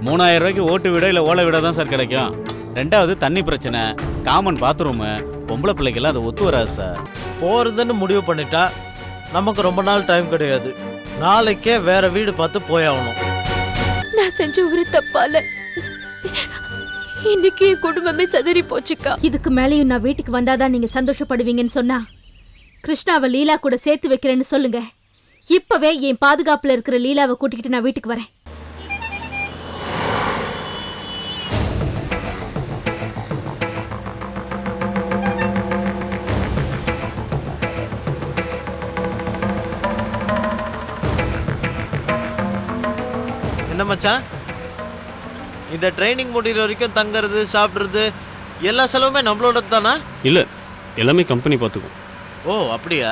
3000 ரூபாய்க்கு ஓட்டு வீடோ இல்லை ஓலை வீடோ தான் சார் கிடைக்கும். ரெண்டாவது தண்ணி பிரச்சனை, காமன் பாத்ரூமு, பொம்பளை பிள்ளைக்கெல்லாம் அது ஒத்து வராது சார். போகிறதுன்னு முடிவு பண்ணிட்டா நமக்கு ரொம்ப நாள் டைம் கிடையாது. நாளைக்கே வேற வீடு பார்த்து போயாகணும். நான் செஞ்ச ஒரு தப்பால இன்னைக்கு என் குடும்பமே சதறி போச்சுக்கா. இதுக்கு மேலேயும் நான் வீட்டுக்கு வந்தாதான் நீங்க சந்தோஷப்படுவீங்கன்னு சொன்னா கிருஷ்ணாவை லீலா கூட சேர்த்து வைக்கிறேன்னு சொல்லுங்க. இப்பவே என் பாதுகாப்புல இருக்கிற லீலாவை கூட்டிக்கிட்டு நான் வீட்டுக்கு வரேன். என்ன மச்சான், இந்த ட்ரைனிங் முடிகிற வரைக்கும் தங்குறது சாப்பிட்றது எல்லா செலவுமே நம்மளோட தானா? இல்லை, எல்லாமே கம்பெனி பார்த்துக்கும். ஓ அப்படியா?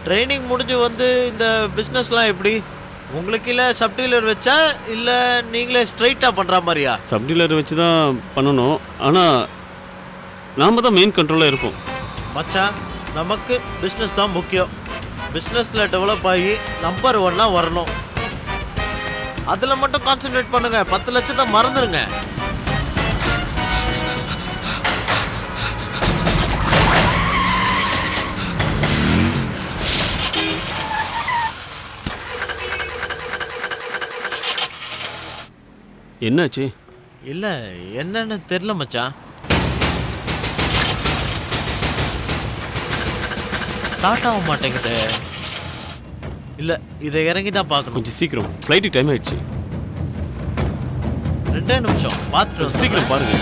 ட்ரைனிங் முடிஞ்சு வந்து இந்த பிஸ்னஸ்லாம் எப்படி? உங்களுக்கு இல்லை சப்டீலர் வச்சா இல்லை நீங்களே ஸ்ட்ரைட்டாக பண்ணுற மாதிரியா? சப்டீலர் வச்சு தான் பண்ணணும். ஆனால் நாம் தான் மெயின் கண்ட்ரோலாக இருப்போம். மச்சான், நமக்கு பிஸ்னஸ் தான் முக்கியம். பிஸ்னஸில் டெவலப் ஆகி நம்பர் 1 வரணும். அதில் மட்டும் கான்சென்ட்ரேட் பண்ணுங்க. 10 லட்சத்தை மறந்துடுங்க. என்னாச்சு? இல்லை, என்னன்னு தெரியல மச்சான். ஸ்டார்ட் ஆக மாட்டேங்குது. இல்லை, இதை இறங்கி தான் பார்க்கணும். கொஞ்சம் சீக்கிரம், ஃப்ளைட்டுக்கு டைம் ஆயிடுச்சு. 2 நிமிஷம் பார்த்துட்டு சீக்கிரம் பாருங்க.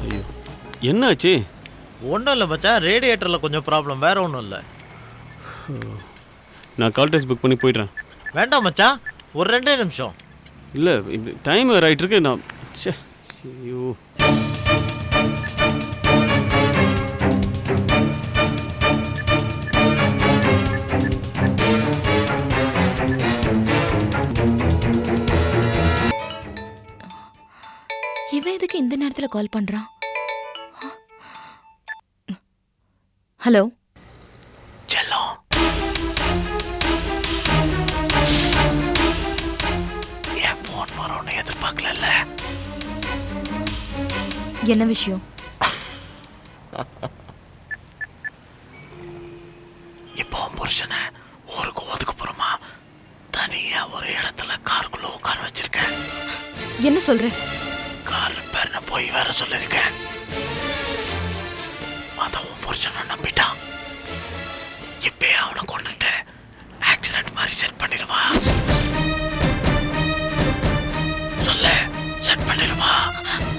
ஐயோ, என்னாச்சு? ஒன்றும் இல்லை மச்சான், ரேடியேட்டரில் கொஞ்சம் ப்ராப்ளம், வேற ஒன்றும் இல்லை. நான் கால் டேக்ஸ் புக் பண்ணி போயிடுறேன். வேண்டாம் மச்சான், ஒரு 2 நிமிஷம். இல்லை, இது டைம் வேறு ஆகிட்டு இருக்கு. நான் ஐயோ, இவன் எதுக்கு இந்த நேரத்துல கால் பண்றான்? ஹலோ செல்லம், என் ஃபோன் வரோன்னு எதிர்பார்க்கல. என்ன விஷயம்? இப்போ புருஷனை ஊருக்கு ஒதுக்குப்புறமா தனியா ஒரு இடத்துல காருக்குள்ள உட்கார வச்சிருக்கேன். என்ன சொல்ற? கார் பேர்ன போய் வேற சொல்லிருக்கேன். அதவும் புருஷனை நம்பிட்டான். இப்பே அவனை கொண்டுட்டு ஆக்சிடென்ட் மாதிரி செட் பண்ணிடுவா. சொல்ல செட் பண்ணிடுவா.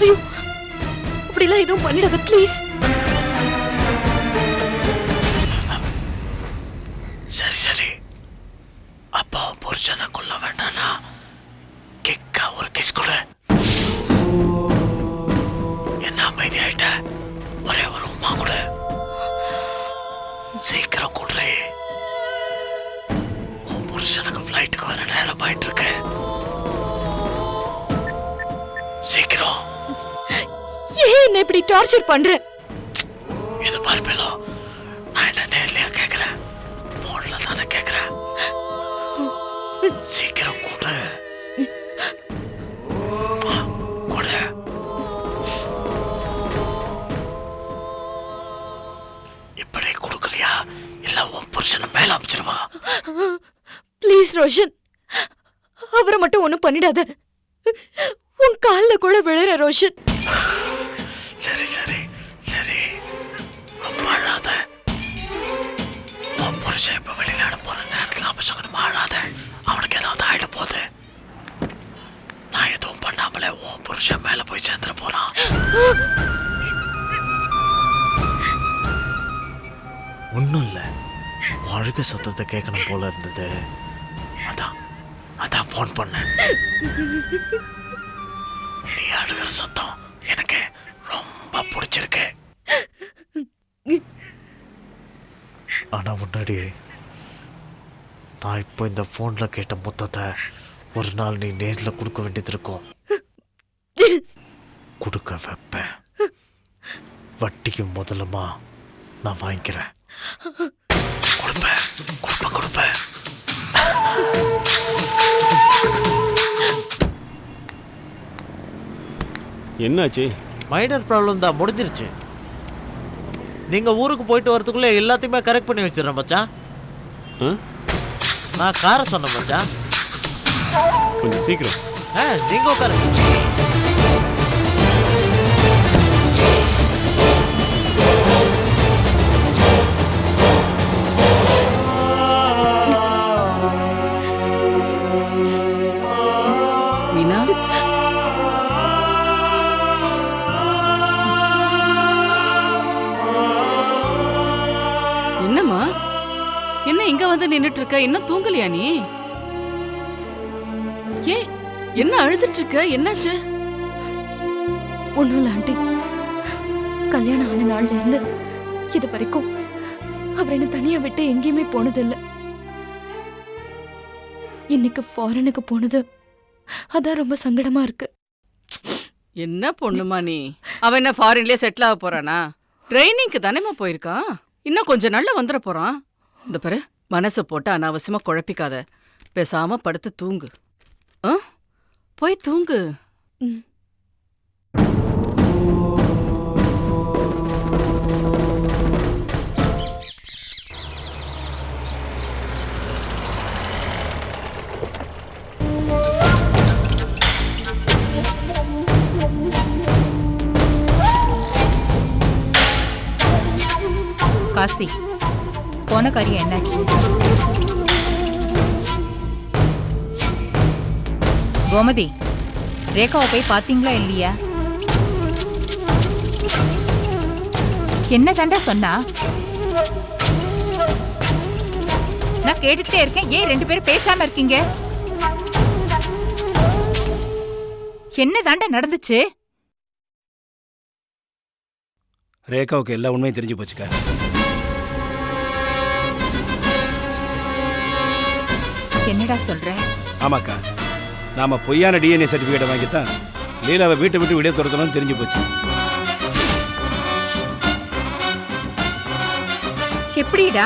ஐயோ, அப்படிலாம் எதுவும் பண்ணிடாத ப்ளீஸ். சரி சரி, அப்பா புருஷனை கொல்ல வேண்டானா கிக்கா ஒரு கிஸ் கொடு. என்ன அமைதி ஆயிட்ட? ஒரே ஒரு உமா கொடு. சீக்கிரம் கொடுறே. உன் புருஷனுக்கு ஃப்ளைட்டுக்கு வர நேரம் ஆயிட்டு இருக்கு. சீக்கிரம். ஏன் என்ன இப்படி டார்ச்சர் பண்ற? இது பார்ப்பேலோ, நான் என்ன நேர்லயா கேட்கிறேன், போன்ல தானே கேட்கிறேன். சீக்கிரம் கொடு. கொடு. இப்படி கொடுக்கலையா இல்ல உன் புருஷனை மேல அமைச்சிருவா. ப்ளீஸ் ரோஷன், அவரை மட்டும் ஒண்ணும் பண்ணிடாத. உன் காலில் கூட விழுற ரோஷன். சரி சரி சரி, ரொம்ப அழாத. உன் புருஷன் இப்ப வெளிநாடு போற நேரத்தில் அபசகனமா அழாத. அவனுக்கு ஏதாவது ஆயிட போகுது. நான் எதுவும் பண்ணாமலே உன் புருஷன் மேல போய் சேர்ந்துட போறான். ஒன்றும் இல்லை, அழுக சத்தத்தை கேட்கணும் போல இருந்தது. அதான் ஃபோன் பண்ணேன். நீ அழுகிற சத்தம் எனக்கு ரொம்ப பிடிச்சிருக்கு. ஆனா முன்னாடியே நான் இப்போ இந்த ஃபோன்ல கேட்ட மொத்தத்தை ஒரு நாள் நீ நேரில் கொடுக்க வேண்டியது இருக்கும். கொடுக்க வைப்பேன். வட்டிக்கு முதலுமா நான் வாங்கிக்கிறேன். கொடுப்பேன். என்னாச்சு? மைனர் ப்ராப்ளம் தான், முடிஞ்சிருச்சு. நீங்க ஊருக்கு போயிட்டு வரதுக்குள்ள எல்லாத்தையுமே கரெக்ட் பண்ணி வச்சிடறேன் மச்சான். நான் காரை சொன்னேன் மச்சான். கொஞ்சம் சீக்கிரம். நீங்க உட்காருங்க. மீனா, என்னம்மா, என்ன இங்க வந்து நின்னுட்டு இருக்க? இன்னும் தூங்கலையா நீ? ஏ, என்ன அழுதுட்டு இருக்க? என்னாச்சு? ஒண்ணும் இல்ல ஆண்டி. கல்யாணம் ஆன நாள்ல இருந்து இது வரைக்கும் அவர் என்ன தனியா விட்டு எங்கேயுமே போனதில்லை. இன்னைக்கு ஃபாரினுக்கு போனது அதான் ரொம்ப சங்கடமா இருக்கு. என்ன பொண்ணுமா நீ? அவன் என்ன ஃபாரின்லயே செட்டில் ஆக போறானா? ட்ரைனிங்க்கு தானேமா போயிருக்கான். இன்னும் கொஞ்ச நாள்ல வந்துட போறான். இந்த பாரு, மனசை போட்டு அனாவசியமா குழப்பிக்காத. பேசாம படுத்து தூங்கு. போய் தூங்கு. காசி, போன காரியம் என்னாச்சு? கோமதி, ரேகாவை போய் பாத்தீங்களா இல்லையா? என்ன சண்டை சொன்னா? நான் கேட்டுட்டே இருக்கேன், ஏன் 2 பேரும் பேசாம இருக்கீங்க? என்ன தாண்டா நடந்துச்சு? ரேகாவுக்கு எல்லா உண்மையும் தெரிஞ்சு போச்சுக்கா. என்னடா சொல்ற? ஆமாக்கா, நாம பொய்யான டிஎன்ஏ சர்டிஃபிகேட்டை வாங்கித்தான் லீலாவை வீட்டை விட்டு வெளியே துரத்தணும்னு தெரிஞ்சு போச்சு. எப்படிடா?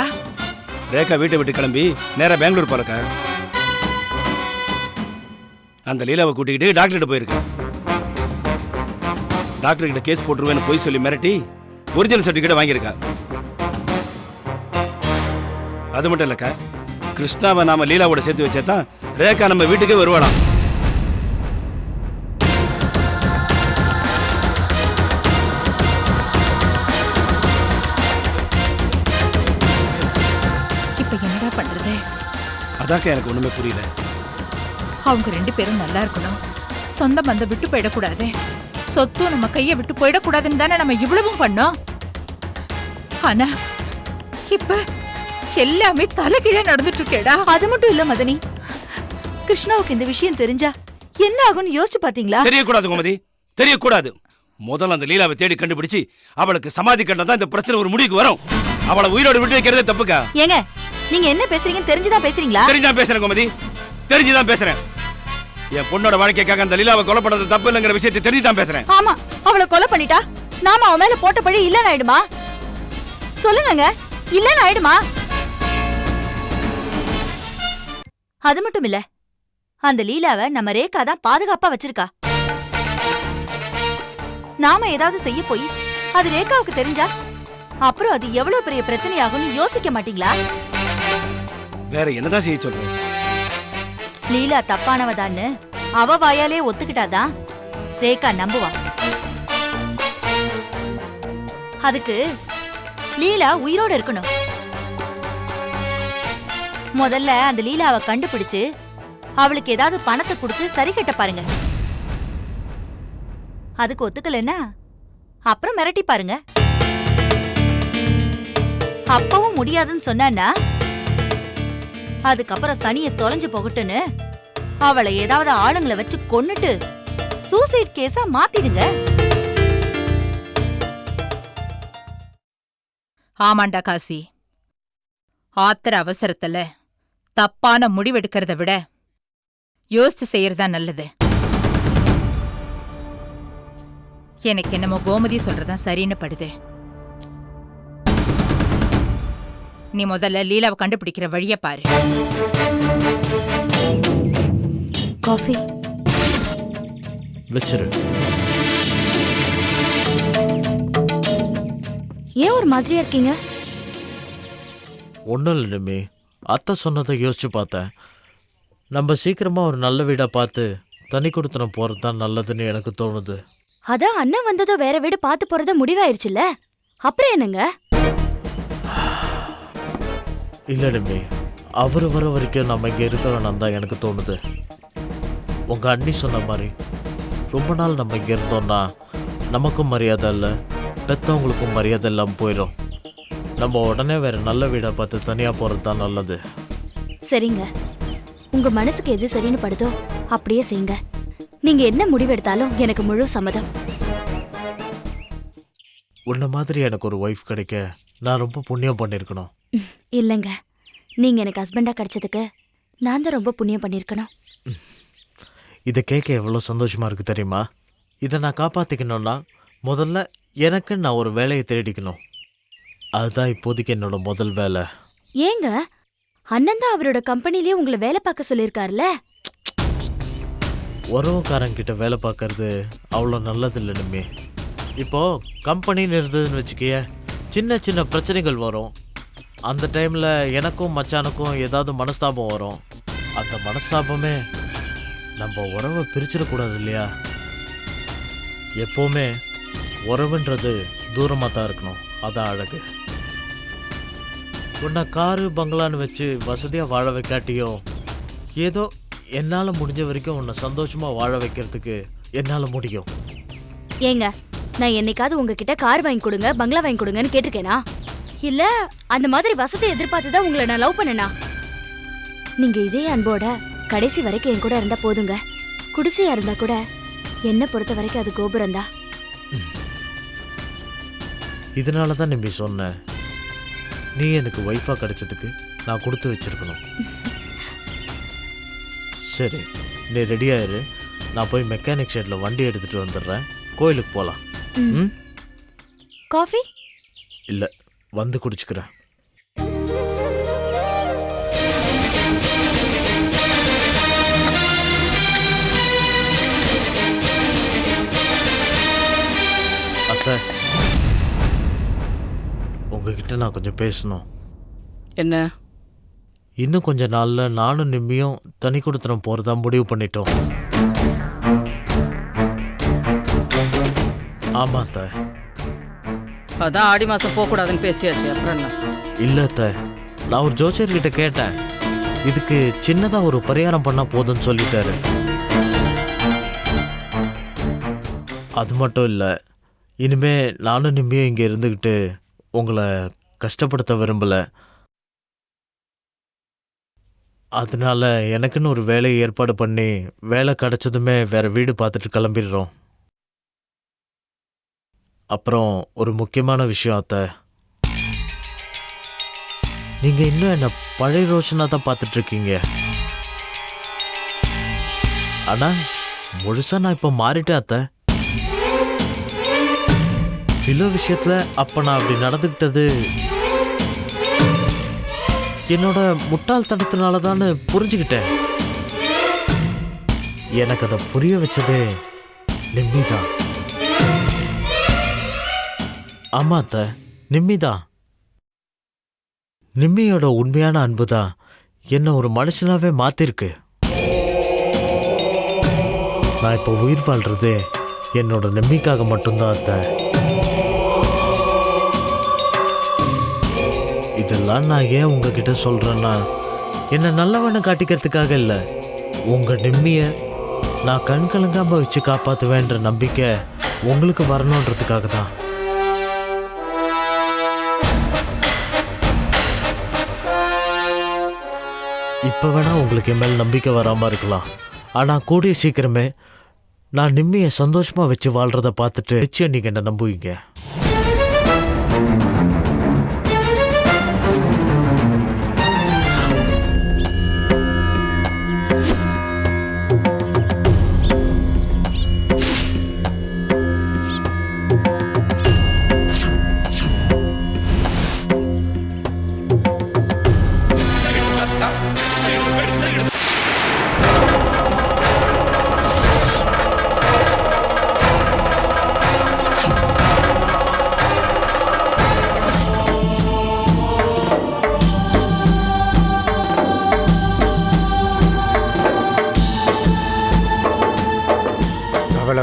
ரேகா வீட்டை விட்டு கிளம்பி நேரா பெங்களூர் போறக்கா. அந்த லீலாவை கூட்டிக்கிட்டு டாக்டர்கிட்ட போயிருக்கேன். டாக்டர் கிட்ட கேஸ் போட்டுருவேன்னு போய் சொல்லி மிரட்டி ஒரிஜினல் சர்டிஃபிகேட் வாங்கியிருக்கா. அது மட்டும் இல்லக்கா, கிருஷ்ணாவை நாம லீலாவோட சேர்த்து வச்சதான் ரேகா நம்ம வீட்டுக்கே வருவாளாம். இப்ப என்னடா பண்றது? அதாக்கா எனக்கு ஒண்ணுமே புரியல. அவங்க 2 பேரும் நல்லா இருக்கணும், சொந்த பந்தம் விட்டு போயிடக்கூடாது, சொத்தும் நம்ம கையை விட்டு போயிடக்கூடாதுன்னு தானே நம்ம இவ்வளவும் பண்ணோம். ஆனா இப்ப எல்லாமே தலைகீழே நடந்துட்டு இருக்கேடா. அது மட்டும் இல்ல மதனி, கிருஷ்ணாவுக்கு இந்த விஷயம் தெரிஞ்சா என்ன ஆகும்னு யோசிச்சு பாத்தீங்களா? தெரியக்கூடாது கோமதி, தெரியக்கூடாது. முதல்ல அந்த லீலாவை தேடி கண்டுபிடிச்சு அவளுக்கு சமாதி கண்டதான் இந்த பிரச்சனை ஒரு முடிவுக்கு வரும். அவளை உயிரோடு விட்டு வைக்கிறதே தப்புக்கா. ஏங்க, நீங்க என்ன பேசுறீங்கன்னு தெரிஞ்சுதான் பேசுறீங்களா? தெரிஞ்சுதான் பேசுறேன் கோமதி, தெரிஞ்சுதான் பேசுறேன். என் பொண்ணோட வாழ்க்கைக்காக அந்த லீலாவை கொலை பண்ணது தப்பு இல்லைங்கிற விஷயத்தை தெரிஞ்சுதான் பேசுறேன். ஆமா, அவளை கொலை பண்ணிட்டா நாம அவன் மேல போட்ட பழி இல்லன்னு ஆயிடுமா? சொல்லுங்க, இல்லன்னு ஆயிடுமா? அது மட்டும் இல்ல, அந்த லீலாவை நம்ம ரேகா தான் பாதுகாப்பா வச்சிருக்கா. நாம ஏதாவது செய்ய போய் அது ரேகாவுக்கு தெரிஞ்சா அப்புறம் அது எவ்வளவு பெரிய பிரச்சனையாகும்னு யோசிக்க மாட்டீங்களா? வேற என்னதான் செய்ய சொல்றேன்? லீலா தப்பானவதான்னு அவ வாயாலே ஒத்துக்கிட்டாதான் ரேகா நம்புவா. அதுக்கு லீலா உயிரோட இருக்கணும். முதல்ல அந்த லீலாவை கண்டுபிடிச்சு அவளுக்கு ஏதாவது பணத்தை கொடுத்து சரி கட்ட பாருங்க. அதுக்கு ஒத்துக்கலன்னா அப்புறம் மிரட்டி பாருங்க. அப்பவும் முடியாதுன்னு சொன்னான்னா அதுக்கப்புறம் சனியை தொலைஞ்சு போகட்டுன்னு அவளை ஏதாவது ஆளுங்களை வச்சு கொன்னுட்டு சூசைட் கேஸா மாத்திடுங்க. ஆமாண்டா காசி, ஆத்திர அவசரத்துல தப்பான முடிவெடுக்கிறத விட யோசிச்சு செய்யறதா நல்லது. எனக்கு என்னமோ கோமதி சொல்றதான் சரின்னு படுது. நீ முதல்ல லீலாவை கண்டுபிடிக்கிற வழிய பாரு. காஃபி வச்சிரு. ஏன் ஒரு மாதிரியா இருக்கீங்க? ஒன்றும் இல்லை நிம்மி, அத்தை சொன்னதை யோசிச்சு பார்த்தேன். நம்ம சீக்கிரமா ஒரு நல்ல வீடா பார்த்து தனி கொடுத்தனம் போறது தான் நல்லதுன்னு எனக்கு தோணுது. அதான் அண்ணன் வந்ததோ வேற வீடு பார்த்து போறத முடிவாயிருச்சுல்ல, அப்புறம் என்னங்க? இல்லை நிம்மி, அவர் வர வரைக்கும் நம்ம இங்கே இருக்க வேணாம் தான் எனக்கு தோணுது. உங்க அண்ணி சொன்ன மாதிரி ரொம்ப நாள் நம்ம இங்கே இருந்தோம்னா நமக்கும் மரியாதை இல்லை, பெற்றவங்களுக்கும் மரியாதை இல்லாமல் போயிடும். நம்ம உடனே வேற நல்ல வீடை பார்த்து தனியாக போகிறது தான் நல்லது. சரிங்க, உங்க மனசுக்கு எது சரின்னு படுதோ அப்படியே செய்யுங்க. நீங்க என்ன முடிவெடுத்தாலும் எனக்கு முழு சம்மதம். உன்ன மாதிரி எனக்கு ஒரு ஒய்ஃப் கிடைக்க நான் ரொம்ப புண்ணியம் பண்ணியிருக்கணும். இல்லைங்க, நீங்க எனக்கு ஹஸ்பண்டா கிடைச்சதுக்கு நான் தான் ரொம்ப புண்ணியம் பண்ணியிருக்கணும். இதை கேட்க எவ்வளோ சந்தோஷமா இருக்கு தெரியுமா? இதை நான் காப்பாற்றிக்கணும்னா முதல்ல எனக்கு நான் ஒரு வேலையை தேடிக்கணும். அதுதான் இப்போதைக்கு என்னோட முதல் வேலை. ஏங்க, அண்ணன் தான் அவரோட கம்பெனிலேயே உங்களை வேலை பார்க்க சொல்லியிருக்காருல்ல? உறவுக்காரங்கிட்ட வேலை பார்க்கறது அவ்வளோ நல்லதில்லை நிம்மி. இப்போ கம்பெனின்னு இருந்ததுன்னு வச்சுக்கிய, சின்ன சின்ன பிரச்சனைகள் வரும். அந்த டைமில் எனக்கும் மச்சானுக்கும் ஏதாவது மனஸ்தாபம் வரும். அந்த மனஸ்தாபமே நம்ம உறவை பிரிச்சிடக்கூடாது இல்லையா? எப்போவுமே உறவுன்றது தூரமாக தான் இருக்கணும், அதான் அழகு. உன்னை காரு பங்களான்னு வச்சு வசதியாக வாழ வைக்காட்டியோ, ஏதோ என்னால் முடிஞ்ச வரைக்கும் உன்னை சந்தோஷமாக வாழ வைக்கிறதுக்கு என்னால் முடியும். ஏங்க, நான் என்னைக்காவது உங்ககிட்ட கார் வாங்கி கொடுங்க, பங்களா வாங்கி கொடுங்கன்னு கேட்டிருக்கேனா? இல்ல அந்த மாதிரி வசதி எதிர்பார்த்து தான் உங்களை நான் லவ் பண்ணனா? நீங்க இதே அன்போட கடைசி வரைக்கும் என் கூட இருந்தா போதுங்க. குடிசையா இருந்தா கூட என்ன பொறுத்த வரைக்கும் அது கோபுரம் தான். இதனால தான் நம்பி சொன்னேன், நீ எனக்கு ஒய்ஃபாக கிடைச்சதுக்கு நான் கொடுத்து வச்சிருக்கணும். சரி, நீ ரெடியாயிரு, நான் போய் மெக்கானிக் ஷெட்டில் வண்டி எடுத்துகிட்டு வந்துடுறேன். கோயிலுக்கு போகலாம். ம், காஃபி இல்லை, வந்து குடிச்சுக்கிறேன். அத்தை, உங்ககிட்ட நான் கொஞ்சம் பேசணும். என்ன? இன்னும் கொஞ்ச நாளில் நானும் நிம்மியும் தனி கொடுத்துறோம் போகிறதா முடிவு பண்ணிட்டோம். ஆமாம் அத்தை. அதான் ஆடி மாசம் போக கூடாதுன்னு பேசியாச்சு, அப்புறம் என்ன? இல்லை அத்தை, நான் ஒரு ஜோசியர்கிட்ட கேட்டேன். இதுக்கு சின்னதாக ஒரு பரிகாரம் பண்ணால் போதும்னு சொல்லிட்டாரு. அது மட்டும் இல்லை, இனிமே நானும் நிம்மியும் இங்கே இருந்துக்கிட்டு உங்களை கஷ்டப்படுத்த விரும்பலை. அதனால எனக்குன்னு ஒரு வேலையை ஏற்பாடு பண்ணி வேலை கிடைச்சதுமே வேற வீடு பார்த்துட்டு கிளம்பிடுறோம். அப்புறம் ஒரு முக்கியமான விஷயம் அத்தை, நீங்க இன்னும் என்ன பழைய ரோஷனா தான் பார்த்துட்டு இருக்கீங்க. ஆனா முழுசா நான் இப்போ மாறிட்டேன் அத்தை. சில விஷயத்துல அப்ப நான் அப்படி நடந்துக்கிட்டது என்னோட முட்டாள்தனத்தினால தான் புரிஞ்சுக்கிட்டேன். எனக்கு அதை புரிய வச்சது நிம்மிதான். ஆமா அத்தை, நிம்மிதான். நிம்மியோட உண்மையான அன்பு தான் என்ன ஒரு மனுஷனாவே மாத்திருக்கு. நான் இப்போ உயிர் வாழ்றது என்னோட நிம்மிக்காக மட்டும்தான் அத்தை. இதெல்லாம் நான் ஏன் உங்ககிட்ட சொல்றேன்னா, என்னை நல்லவனை காட்டிக்கிறதுக்காக இல்லை, உங்க நிம்மிய நான் கண் கலங்காம வச்சு காப்பாற்றுவேன்ற நம்பிக்கை உங்களுக்கு வரணுன்றதுக்காக தான். இப்போ வேணா உங்களுக்கு என் மேல் நம்பிக்கை வராமல் இருக்கலாம், ஆனால் கூடிய சீக்கிரமே நான் நிம்மியை சந்தோஷமாக வச்சு வாழ்கிறத பார்த்துட்டு நிச்சயம் நீங்கள் என்ன நம்புவீங்க.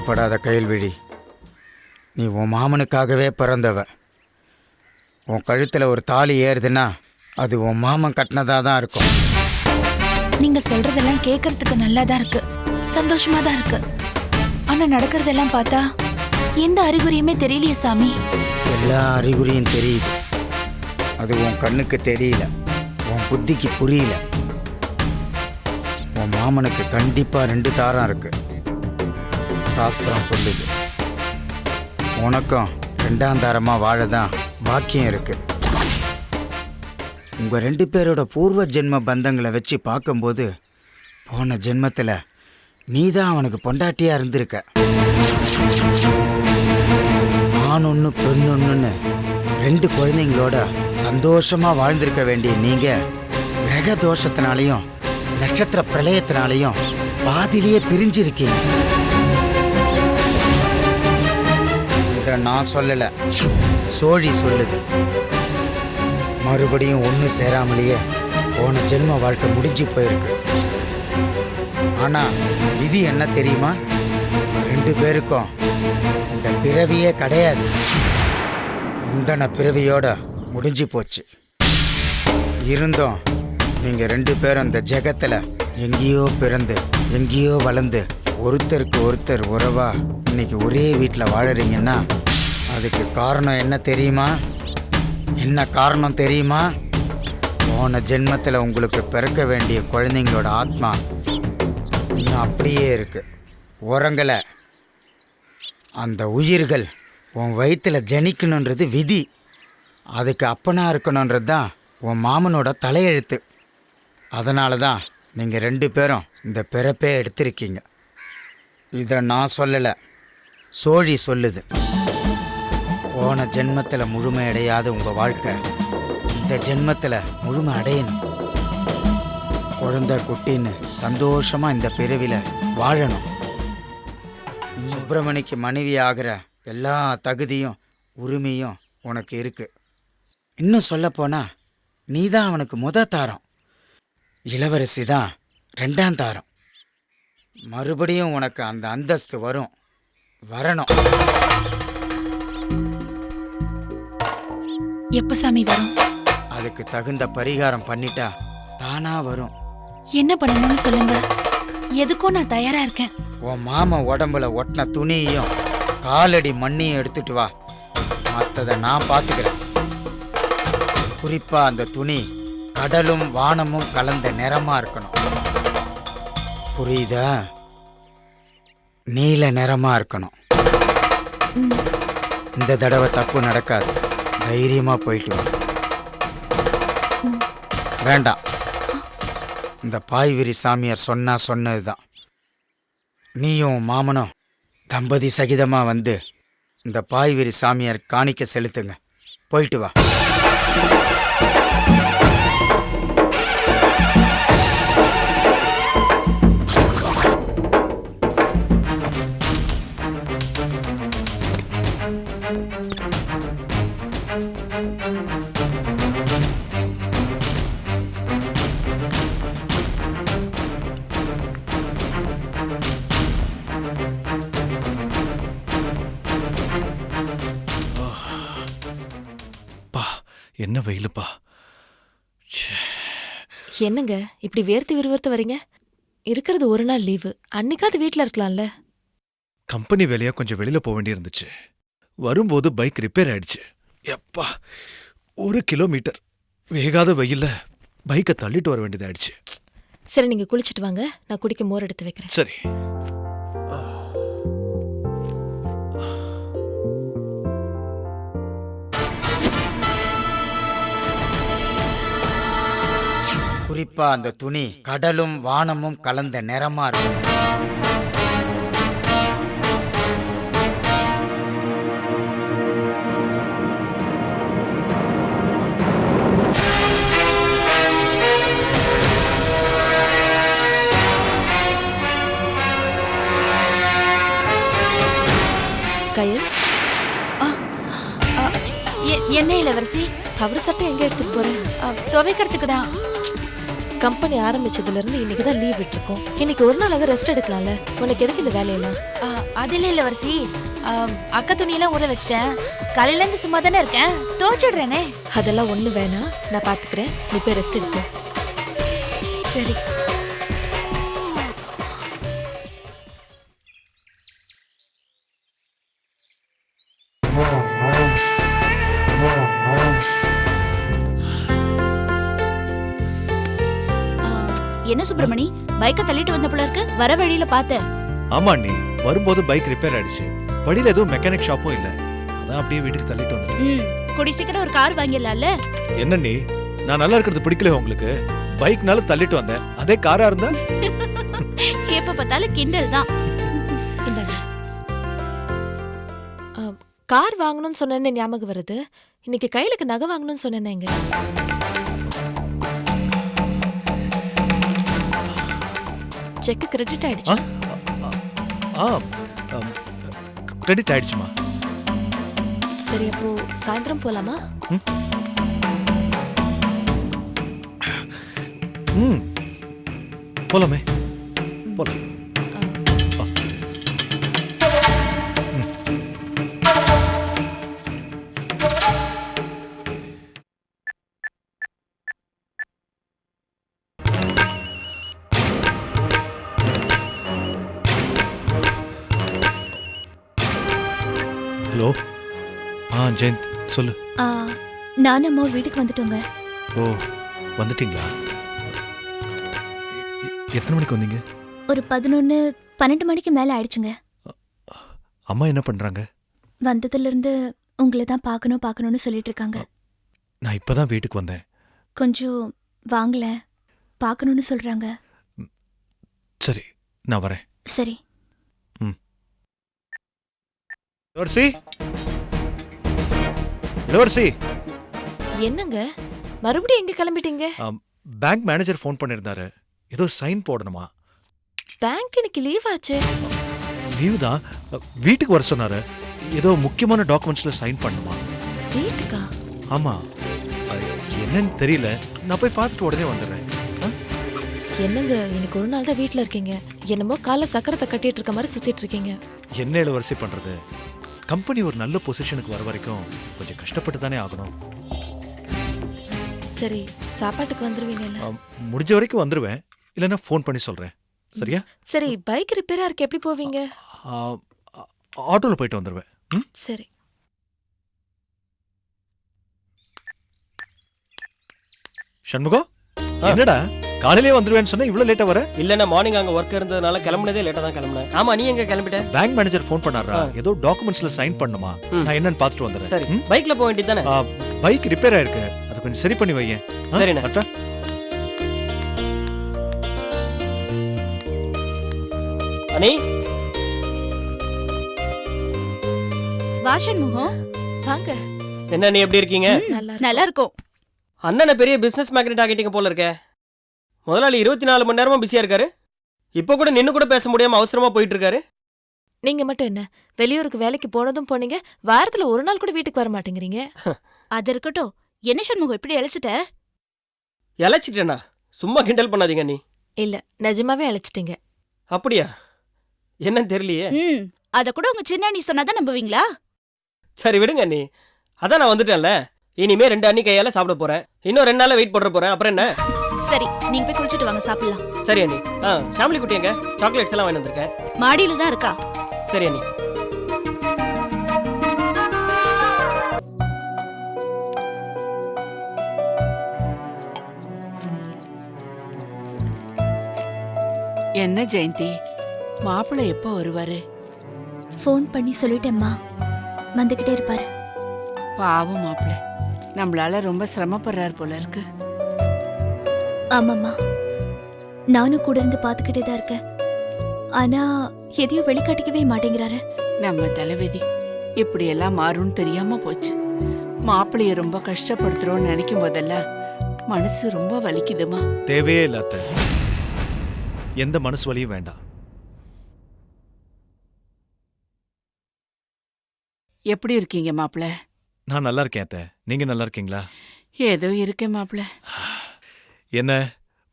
கவலைப்படாத கயல்விழி. நீ உன் மாமனுக்காகவே பிறந்தவ. உன் கழுத்தில் ஒரு தாலி ஏறுதுன்னா அது உன் மாமன் கட்டினதாக தான் இருக்கும். நீங்க சொல்றதெல்லாம் கேட்கறதுக்கு நல்லா தான் இருக்கு, சந்தோஷமா தான் இருக்கு. ஆனா நடக்கிறதெல்லாம் பார்த்தா எந்த அறிகுறியுமே தெரியலையே சாமி. எல்லா அறிகுறியும் தெரியுது. அது உன் கண்ணுக்கு தெரியல, உன் புத்திக்கு புரியல. உன் மாமனுக்கு கண்டிப்பாக 2 தாரம் இருக்கு. சாஸ்திரம் சொல்லுது. உனக்கும் 2ஆம் தாரமாக வாழதான் பாக்கியம் இருக்கு. உங்கள் 2 பேரோட பூர்வ ஜென்ம பந்தங்களை வச்சு பார்க்கும்போது போன ஜென்மத்தில் நீ தான் அவனுக்கு பொண்டாட்டியாக இருந்திருக்க. ஆண் ஒன்று பெண் ஒன்றுன்னு 2 குழந்தைங்களோட சந்தோஷமாக வாழ்ந்திருக்க வேண்டிய நீங்கள் கிரக தோஷத்தினாலையும் நட்சத்திர பிரளயத்தினாலையும் பாதிலேயே பிரிஞ்சிருக்கீங்க. இதை நான் சொல்லலை, சோழி சொல்லுது. மறுபடியும் ஒன்று சேராமலேயே போன ஜென்ம வாழ்க்கை முடிஞ்சு போயிருக்கு. ஆனால் விதி என்ன தெரியுமா? 2 பேருக்கும் இந்த பிறவியே கிடையாது. முந்தன பிறவியோட முடிஞ்சு போச்சு. இருந்தும் நீங்கள் 2 பேரும் இந்த ஜெகத்தில் எங்கேயோ பிறந்து எங்கேயோ வளர்ந்து ஒருத்தருக்கு ஒருத்தர் உறவா இன்னைக்கு ஒரே வீட்டில் வாழறீங்கன்னா அதுக்கு காரணம் என்ன தெரியுமா? என்ன காரணம் தெரியுமா? போன ஜென்மத்தில் உங்களுக்கு பிறக்க வேண்டிய குழந்தைங்களோட ஆத்மா இன்னும் அப்படியே இருக்கு, உறங்கலை. அந்த உயிர்கள் உன் வயிற்றில் ஜனிக்கணுன்றது விதி. அதுக்கு அப்பனாக இருக்கணுன்றது தான் உன் மாமனோட தலையெழுத்து. அதனால தான் நீங்கள் 2 பேரும் இந்த பிறப்பே எடுத்திருக்கீங்க. இதை நான் சொல்லலை, சோழி சொல்லுது. போன ஜென்மத்தில் முழுமை அடையாத உங்கள் வாழ்க்கை இந்த ஜென்மத்தில் முழுமை அடையணும். குழந்தை குட்டின்னு சந்தோஷமாக இந்த பிறவியில் வாழணும். சுப்பிரமணிக்கு மனைவி ஆகிற எல்லா தகுதியும் உரிமையும் உனக்கு இருக்கு. இன்னும் சொல்லப்போனால் நீ தான் அவனுக்கு முத தாரம், இளவரசி தான் 2ஆம் தாரம். மறுபடியும் உனக்கு அந்த அந்தஸ்து வரணும். எப்ப சாமி வரும்? அதுக்கு தகுந்த பரிகாரம் பண்ணிட்டா தானா வரும். என்ன பண்ணணும்னு சொல்லுங்க, எதுக்கும் நான் தயாரா இருக்கேன். உன் மாமா உடம்புல ஒட்டின துணியையும் காலடி மண்ணையும் எடுத்துட்டு வா, மற்றதை நான் பார்த்துக்கிறேன். குறிப்பா அந்த துணி கடலும் வானமும் கலந்த நிறமா இருக்கணும். புரியுதா? நீல நிறமா இருக்கணும். இந்த தடவை தப்பு நடக்காது, தைரியமா போயிட்டு வா. வேண்டாம், இந்த பாய்விரி சாமியார் சொன்னதுதான். நீயும் மாமனும் தம்பதி சகிதமா வந்து இந்த பாய்விரி சாமியார் காணிக்க செலுத்துங்க. போயிட்டு வா. என்ன வெயிலுப்பா. என்னங்க இப்படி வேர்த்து விறுவிறுத்து வரீங்க? இருக்கிறது ஒரு நாள் லீவு, அன்னைக்காவது வீட்டில் இருக்கலாம்ல. கம்பெனி வேலையா கொஞ்சம் வெளியில போக வேண்டி இருந்துச்சு. வரும்போது பைக் ரிப்பேர் ஆயிடுச்சு. எப்பா 1 கிலோமீட்டர் வேகாத வெயில்ல பைக்கை தள்ளிட்டு வர வேண்டியதாயிடுச்சு. சரி நீங்க குளிச்சுட்டு வாங்க, நான் குடிக்க மோர் எடுத்து வைக்கிறேன். சரி. குறிப்பா அந்த துணி கடலும் வானமும் கலந்த நிறமா இருக்கும். கயல், என்ன இளவரசி? அவர் சட்டை எங்க எடுத்துட்டு போறேன்? துவைக்கிறதுக்கு தான். கம்பெனி ஆரம்பிச்சதுல இருந்து இன்னைக்கு தான் லீவ் விட்டுருக்கோம். இன்னைக்கு ஒரு நாள் ரெஸ்ட் எடுக்கலாம்ல. உனக்கு எதுக்கு இந்த வேலையெல்லாம்? அதுல இல்ல வரிசி, அக்கா துணியெல்லாம் ஊற வச்சிட்டேன். காலையில இருந்து சும்மா தானே இருக்கேன், துவைச்சிடுறேனே. அதெல்லாம் ஒண்ணு வேணாம், நான் பாத்துக்கிறேன். நீ போய் ரெஸ்ட் எடுப்போ. சரி. என்ன சுப்பிரமணி, பைக்கை தள்ளிட்டு வந்த போல இருக்கு. வர வழியில பார்த்தேன். ஆமா அண்ணி, வரும்போது பைக் ரிப்பேர் ஆயிடுச்சு. வழியில எதுவும் மெக்கானிக் ஷாப்பும் இல்ல, அதான் அப்படியே வீட்டுக்கு தள்ளிட்டு வந்துட்டேன். கூடி சீக்கிரம் ஒரு கார் வாங்கிடலாம்ல. என்ன நீ, நான் நல்லா இருக்கிறது பிடிக்கல உங்களுக்கு? பைக்னால தள்ளிட்டு வந்தேன், அதே காரா இருந்தா? எப்ப பார்த்தாலும் கிண்டல் தான். கார் வாங்கணும்னு சொன்னேன்னு ஞாபகம் வருது. இன்னைக்கு கையிலுக்கு நகை வாங்கணும்னு சொன்னேங்க. செக் கிரெடிட் ஆயிடுச்சு. கிரெடிட் ஆயிடுச்சுமா. சரி, அப்போ சாயந்தரம் போலாமா? போலாமே, போலாம். ஹலோ. ஜெயந்த் சொல்லு. நானும் அம்மா வீட்டுக்கு வந்துட்டோங்க. ஓ, வந்துட்டீங்களா? எத்தனை மணிக்கு வந்தீங்க? ஒரு 11-12 மணிக்கு மேல ஆயிடுச்சுங்க. அம்மா என்ன பண்றாங்க? வந்ததுல இருந்து உங்களை தான் பார்க்கணும்னு சொல்லிட்டு இருக்காங்க. நான் இப்பதான் வீட்டுக்கு வந்தேன். கொஞ்சம் வாங்கல, பார்க்கணும்னு சொல்றாங்க. சரி, நான் வரேன். சரி. இளவரசி, இளவரசி. என்னங்க மறுபடியும் எங்க கிளம்பிட்டீங்க? பேங்க் மேனேஜர் ஃபோன் பண்ணிருந்தாரு, ஏதோ சைன் போடணுமா. பேங்க் இன்னைக்கு லீவ் ஆச்சு. லீவ் தான், வீட்டுக்கு வர சொன்னாரு. ஏதோ முக்கியமான டாக்குமெண்ட்ஸ்ல சைன் பண்ணுமா. வீட்டுக்கா? ஆமா, என்னன்னு தெரியல. நான் போய் பார்த்துட்டு உடனே வந்துடுறேன். என்னங்க இன்னைக்கு ஒரு நாள் தான் வீட்டுல இருக்கீங்க, என்னமோ காலை சக்கரத்தை கட்டிட்டு இருக்க மாதிரி சுத்திட்டு இருக்கீங்க. என்ன இளவரசி பண்றது, கம்பெனி ஒரு நல்ல பொசிஷனுக்கு வர வரைக்கும் கொஞ்சம் கஷ்டப்பட்டு தானே ஆகணும். சரி, சாப்பாட்டுக்கு வந்துருவீங்கல்ல? முடிஞ்ச வரைக்கும் வந்துருவேன், இல்லைன்னா ஃபோன் பண்ணி சொல்றேன். சரியா? சரி, பைக் ரிப்பேரா இருக்கு, எப்படி போவீங்க? ஆட்டோல போயிட்டு வந்துருவேன். சரி. சண்முகம், என்னடா காலையிலே வந்துருவேன்னு சொன்னா இவ்வளவு லேட்டா வர? இல்லன்னா மார்னிங் அங்க ஒர்க் இருந்ததுனால கிளம்புனதே லேட்டா தான் கிளம்புனேன். ஆமா, நீ எங்க கிளம்பிட்ட? பேங்க் மேனேஜர் ஃபோன் பண்ணாரா, ஏதோ டாக்குமெண்ட்ஸ்ல சைன் பண்ணுமா. நான் என்னன்னு பார்த்துட்டு வந்துறேன். சரி, பைக்ல போக வேண்டியதானே? பைக் ரிப்பேர் ஆயிருக்கு, அது கொஞ்சம் சரி பண்ணி வையேன். சரிண்ணா. அட்டா. அனி, வாஷன் முகம் வாங்க. என்ன நீ எப்படி இருக்கீங்க? நல்லா இருக்கும். அண்ணனை பெரிய பிசினஸ் மேக்னெட் ஆகிட்டீங்க போல இருக்கே. முதலாளி 24 மணி நேரமா பிஸியா இருக்காரு. இப்போ கூட நின்னு கூட பேச முடியாம அவசரமா போயிட்டு இருக்காரு. நீங்க மட்டும் என்ன வெளியூருக்கு வேலைக்கு போனதும் போனீங்க, வாரத்துல ஒரு நாள் கூட வீட்டுக்கு வர மாட்டேங்கிறீங்க. அது இருக்கட்டும், என்ன சண்முகம் இப்படி இழைச்சிட்ட? இழைச்சிட்டேனா? சும்மா கிண்டல் பண்ணாதீங்க நீ. இல்ல, நிஜமாவே இழைச்சிட்டீங்க. அப்படியா? என்னன்னு தெரியலையே. அத கூட உங்க சின்ன அண்ணி சொன்னாதான் நம்புவீங்களா? சரி விடுங்க நீ, அதான் நான் வந்துட்டேன்ல. இனிமே 2 அண்ணி கையால சாப்பிட போறேன். இன்னும் 2 நாள்ல வெயிட் போட போறேன். அப்புறம் என்ன? சரி, நீங்க போய் குளிச்சுட்டு வாங்க, சாப்பிடலாம். சரி அண்ணி. ஷாமிலி குட்டி எங்க? சாக்லேட்ஸ் எல்லாம் வாங்கி வந்திருக்கேன். மாடியில தான் இருக்கா. சரி அண்ணி. என்ன ஜெயந்தி, மாப்பிள்ளை எப்போ வருவாரு? ஃபோன் பண்ணி சொல்லிட்டேம்மா, வந்துகிட்டே இருப்பாரு. பாவம் மாப்பிள்ளை, நம்மளால ரொம்ப சிரமப்படுறாரு போல இருக்கு. ஆமாம்மா, நானும் கூட இருந்து பார்த்துக்கிட்டே தான் இருக்கேன். ஆனா எதையும் வெளிக்காட்டிக்கவே மாட்டேங்கிறாரு. நம்ம தலைவிதி இப்படி எல்லாம் மாறும்னு தெரியாம போச்சு. மாப்பிள்ளைய ரொம்ப கஷ்டப்படுத்துறோம்னு நினைக்கும் போதெல்லாம் மனசு ரொம்ப வலிக்குதுமா. தேவையே இல்லாத எந்த மனசு வலியும் வேண்டாம். எப்படி இருக்கீங்க மாப்பிள்ளை? நான் நல்லா இருக்கேன் அத்தை, நீங்க நல்லா இருக்கீங்களா? ஏதோ இருக்கேன் மாப்பிள்ளை. என்ன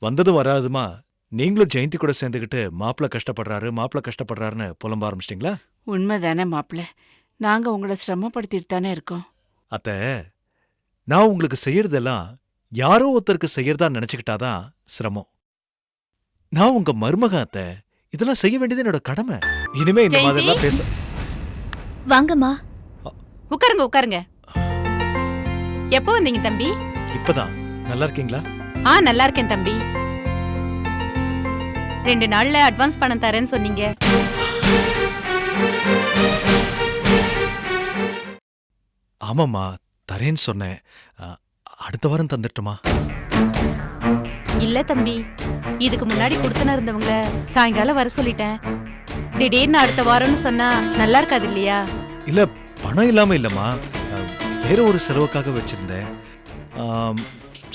வந்ததும் வராதுமா நீங்களும் ஜெயந்தி கூட சேர்ந்துக்கிட்டு மாப்பிள்ள கஷ்டப்படுறாருன்னு புலம்ப ஆரம்பிச்சிட்டிங்களா? உண்மைதானே மாப்பிள்ள, நாங்க உங்களை சிரமப்படுத்திட்டு தானே இருக்கோம். அத்தை, நான் உங்களுக்கு செய்யறதெல்லாம் யாரோ ஒருத்தருக்கு செய்யறதா நினைச்சுக்கிட்டாதான் சிரமம். நான் உங்க மருமக அத்தை, இதெல்லாம் செய்ய வேண்டியது என்னோட கடமை. இனிமே இந்த மாதிரிலாம் பேச. வாங்கம்மா. உட்காருங்க. எப்போ வந்தீங்க தம்பி? இப்பதான். நல்லா இருக்கீங்களா? நல்லா இருக்கேன் தம்பி. 2 நாள்ல அட்வான்ஸ் பணம் தரேன்னு சொன்னீங்க. ஆமாம்மா, தரேன்னு சொன்னேன். அடுத்த வாரம் தந்துட்டுமா? இல்ல தம்பி, இதுக்கு முன்னாடி கொடுத்துன இருந்தவங்கள சாயங்காலம் வர சொல்லிட்டேன். திடீர்னு அடுத்த வாரம்னு சொன்னா நல்லா இருக்காது இல்லையா? இல்ல, பணம் இல்லாம இல்லம்மா, வேற ஒரு செலவுக்காக வச்சிருந்தேன்.